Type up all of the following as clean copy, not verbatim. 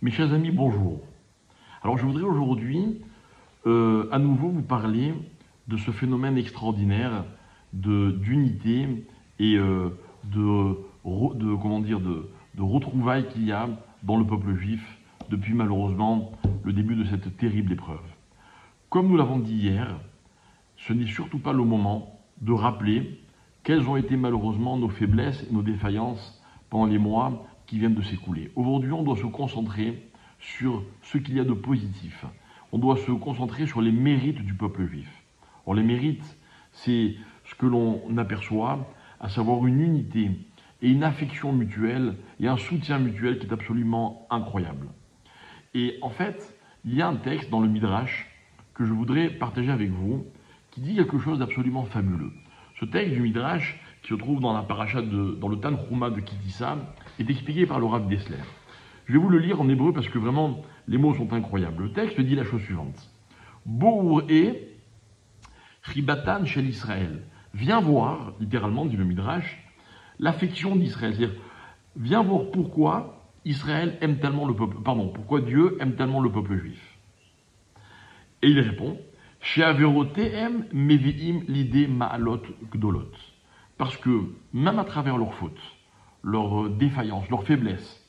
Mes chers amis, bonjour. Alors je voudrais aujourd'hui à nouveau vous parler de ce phénomène extraordinaire d'unité et de retrouvailles qu'il y a dans le peuple juif depuis malheureusement le début de cette terrible épreuve. Comme nous l'avons dit hier, ce n'est surtout pas le moment de rappeler quelles ont été malheureusement nos faiblesses et nos défaillances pendant les mois qui viennent de s'écouler. Aujourd'hui, on doit se concentrer sur ce qu'il y a de positif. On doit se concentrer sur les mérites du peuple juif. Or, les mérites, c'est ce que l'on aperçoit, à savoir une unité et une affection mutuelle et un soutien mutuel qui est absolument incroyable. Et en fait, il y a un texte dans le Midrash que je voudrais partager avec vous qui dit quelque chose d'absolument fabuleux. Ce texte du Midrash, qui se trouve dans la paracha dans le Tanchuma de Kitissa, est expliqué par le Rav Dessler. Je vais vous le lire en hébreu parce que vraiment, les mots sont incroyables. Le texte dit la chose suivante. Bour et Chibatan shel Israël. Viens voir, littéralement, dit le Midrash, l'affection d'Israël. C'est-à-dire, viens voir pourquoi Israël aime tellement le peuple, pourquoi Dieu aime tellement le peuple juif. Et il répond, She'averotehem mevi'im l'idée ma'alot gdolot. Parce que, même à travers leurs fautes, leurs défaillances, leurs faiblesses,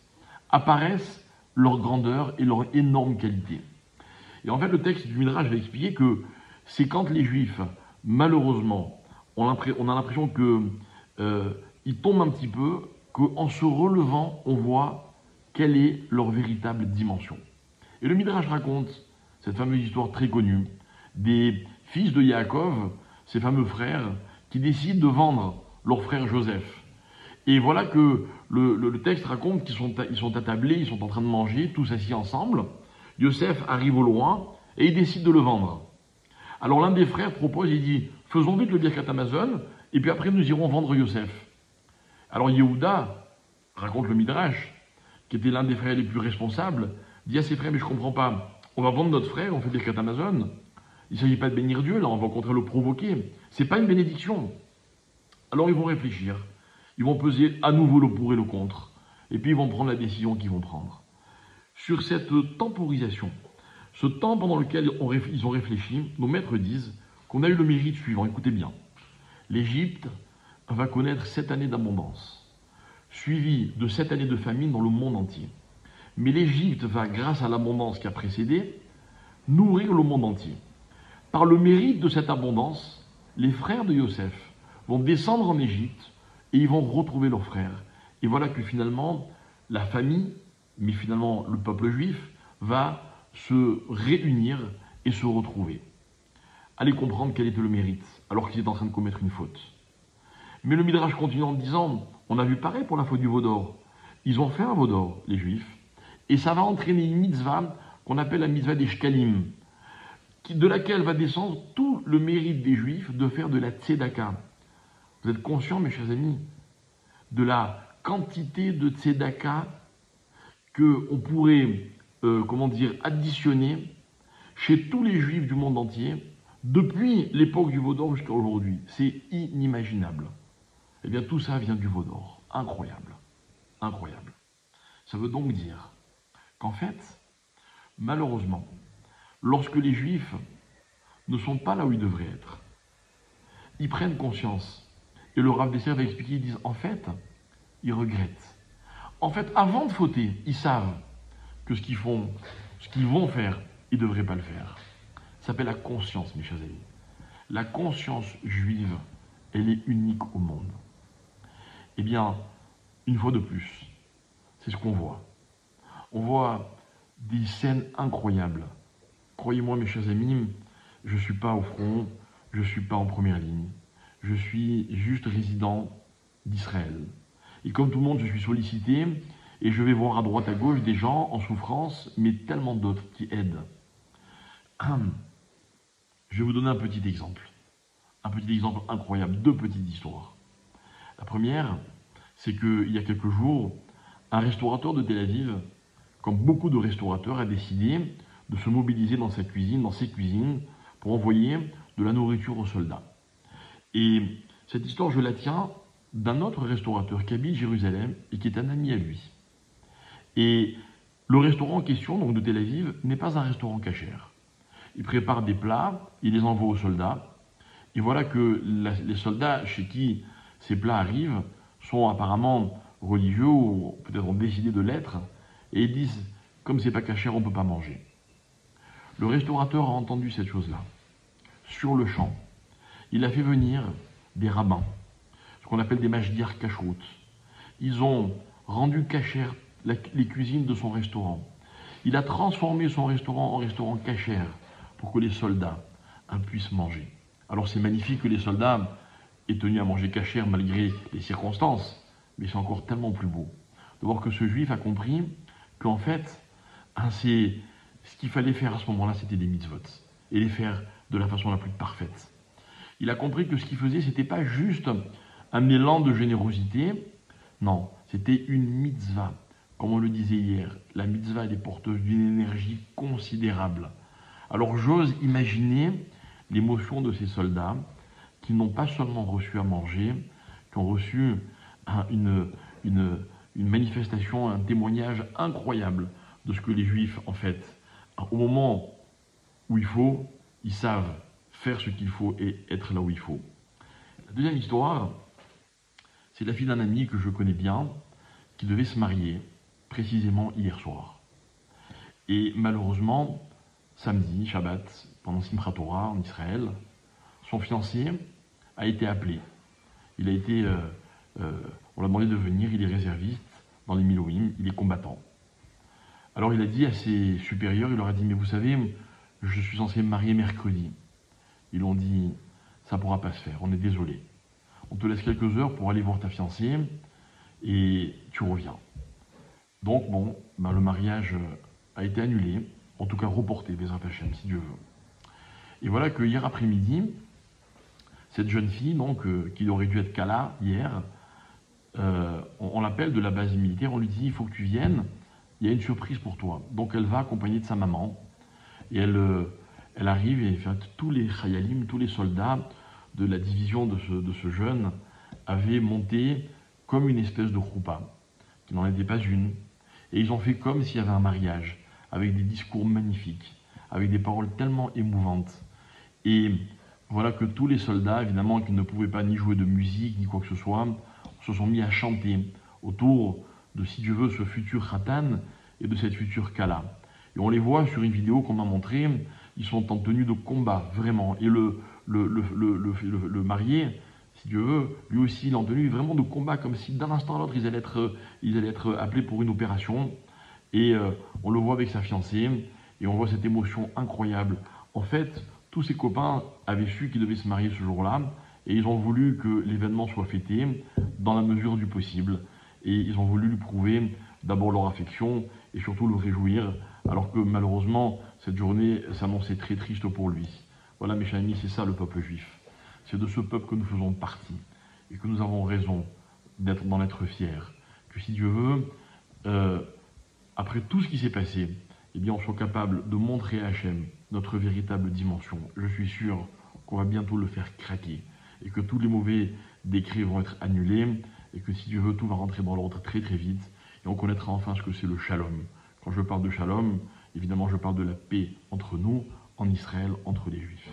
apparaissent leur grandeur et leur énorme qualité. Et en fait, le texte du Midrash va expliquer que c'est quand les Juifs, malheureusement, on a l'impression qu'ils tombent un petit peu, qu'en se relevant, on voit quelle est leur véritable dimension. Et le Midrash raconte cette fameuse histoire très connue des fils de Yaakov, ces fameux frères, qui décident de vendre leur frère Joseph. Et voilà que le texte raconte qu'ils sont attablés, ils sont en train de manger, tous assis ensemble. Yosef arrive au loin et il décide de le vendre. Alors l'un des frères propose, il dit, faisons vite le Birkat Hamazon et puis après nous irons vendre Yosef. Alors Yehuda, raconte le Midrash, qui était l'un des frères les plus responsables, dit à ses frères, mais je comprends pas, on va vendre notre frère, on fait Birkat Hamazon. Il ne s'agit pas de bénir Dieu, là on va au contraire le provoquer. C'est pas une bénédiction. Alors ils vont réfléchir. Ils vont peser à nouveau le pour et le contre. Et puis ils vont prendre la décision qu'ils vont prendre. Sur cette temporisation, ce temps pendant lequel ils ont réfléchi, nos maîtres disent qu'on a eu le mérite suivant. Écoutez bien. L'Égypte va connaître 7 années d'abondance, suivie de 7 années de famine dans le monde entier. Mais l'Égypte va, grâce à l'abondance qui a précédé, nourrir le monde entier. Par le mérite de cette abondance, les frères de Yosef vont descendre en Égypte et ils vont retrouver leurs frères. Et voilà que finalement, la famille, mais finalement le peuple juif, va se réunir et se retrouver. Allez comprendre quel était le mérite, alors qu'ils étaient en train de commettre une faute. Mais le Midrash continue en disant, on a vu pareil pour la faute du veau d'or. Ils ont fait un veau d'or, les juifs, et ça va entraîner une mitzvah qu'on appelle la mitzvah des shkalim, de laquelle va descendre tout le mérite des juifs de faire de la tzedaka. Vous êtes conscients, mes chers amis, de la quantité de tzedaka qu'on pourrait, additionner chez tous les juifs du monde entier, depuis l'époque du veau d'or jusqu'à aujourd'hui. C'est inimaginable. Eh bien, tout ça vient du veau d'or. Incroyable. Incroyable. Ça veut donc dire qu'en fait, malheureusement, lorsque les juifs ne sont pas là où ils devraient être, ils prennent conscience. Et le Rav Dessler va expliquer, ils disent, en fait, ils regrettent. En fait, avant de fauter, ils savent que ce qu'ils vont faire, ils ne devraient pas le faire. Ça s'appelle la conscience, mes chers amis. La conscience juive, elle est unique au monde. Eh bien, une fois de plus, c'est ce qu'on voit. On voit des scènes incroyables. Croyez-moi, mes chers amis, je ne suis pas au front, je ne suis pas en première ligne. Je suis juste résident d'Israël. Et comme tout le monde, je suis sollicité et je vais voir à droite à gauche des gens en souffrance, mais tellement d'autres qui aident. Je vais vous donner un petit exemple incroyable, 2 petites histoires. La première, c'est qu'il y a quelques jours, un restaurateur de Tel Aviv, comme beaucoup de restaurateurs, a décidé de se mobiliser dans ses cuisines, pour envoyer de la nourriture aux soldats. Et cette histoire, je la tiens d'un autre restaurateur qui habite Jérusalem et qui est un ami à lui. Et Le restaurant en question, donc de Tel Aviv, n'est pas un restaurant cachère. Il prépare des plats, il les envoie aux soldats. Et voilà que les soldats chez qui ces plats arrivent sont apparemment religieux ou peut-être ont décidé de l'être. Et ils disent, comme c'est pas cachère, on ne peut pas manger. Le restaurateur a entendu cette chose-là. Sur le champ, il a fait venir des rabbins, ce qu'on appelle des mashgiach kashrut. Ils ont rendu cachère les cuisines de son restaurant. Il a transformé son restaurant en restaurant cachère pour que les soldats puissent manger. Alors c'est magnifique que les soldats aient tenu à manger cachère malgré les circonstances, mais c'est encore tellement plus beau de voir que ce juif a compris qu'en fait, ce qu'il fallait faire à ce moment-là, c'était des mitzvot, et les faire de la façon la plus parfaite. Il a compris que ce qu'il faisait, c'était pas juste un élan de générosité, non, c'était une mitzvah. Comme on le disait hier, la mitzvah elle est porteuse d'une énergie considérable. Alors j'ose imaginer l'émotion de ces soldats qui n'ont pas seulement reçu à manger, qui ont reçu une manifestation, un témoignage incroyable de ce que les Juifs, en fait, au moment où il faut, ils savent faire ce qu'il faut et être là où il faut. La deuxième histoire, c'est la fille d'un ami que je connais bien, qui devait se marier, précisément hier soir. Et malheureusement, samedi, Shabbat, pendant Simchat Torah en Israël, son fiancé a été appelé. Il a été, on l'a demandé de venir, il est réserviste dans les Miloïm, il est combattant. Alors il a dit à ses supérieurs, il leur a dit, mais vous savez, je suis censé me marier mercredi. Ils l'ont dit, ça ne pourra pas se faire, on est désolé. On te laisse quelques heures pour aller voir ta fiancée et tu reviens. Donc bon, le mariage a été annulé, en tout cas reporté, Bezrat Hashem, si Dieu veut. Et voilà que hier après-midi, cette jeune fille, donc, qui aurait dû être Kala hier, on l'appelle de la base militaire, on lui dit, il faut que tu viennes, il y a une surprise pour toi. Donc elle va accompagnée de sa maman, et elle arrive, et en fait, tous les chayalim, tous les soldats de la division de ce jeune avaient monté comme une espèce de choupa, qui n'en était pas une. Et ils ont fait comme s'il y avait un mariage, avec des discours magnifiques, avec des paroles tellement émouvantes. Et voilà que tous les soldats, évidemment, qui ne pouvaient pas ni jouer de musique, ni quoi que ce soit, se sont mis à chanter autour de, si Dieu veut, ce futur Khatan et de cette future Kala. Et on les voit sur une vidéo qu'on m'a montrée, ils sont en tenue de combat, vraiment. Et le marié, si Dieu veut, lui aussi, il est en tenue vraiment de combat, comme si d'un instant à l'autre, ils allaient être appelés pour une opération. Et on le voit avec sa fiancée, et on voit cette émotion incroyable. En fait, tous ses copains avaient su qu'ils devaient se marier ce jour-là, et ils ont voulu que l'événement soit fêté dans la mesure du possible. Et ils ont voulu lui prouver d'abord leur affection, et surtout le réjouir, alors que malheureusement, cette journée s'annonçait très triste pour lui. Voilà mes chers amis, c'est ça le peuple juif. C'est de ce peuple que nous faisons partie, et que nous avons raison d'en être fiers. Que si Dieu veut, après tout ce qui s'est passé, eh bien on soit capable de montrer à Hachem notre véritable dimension. Je suis sûr qu'on va bientôt le faire craquer, et que tous les mauvais décrets vont être annulés, et que si Dieu veut, tout va rentrer dans l'ordre très très vite, et on connaîtra enfin ce que c'est le shalom. Quand je parle de shalom, évidemment je parle de la paix entre nous, en Israël, entre les Juifs.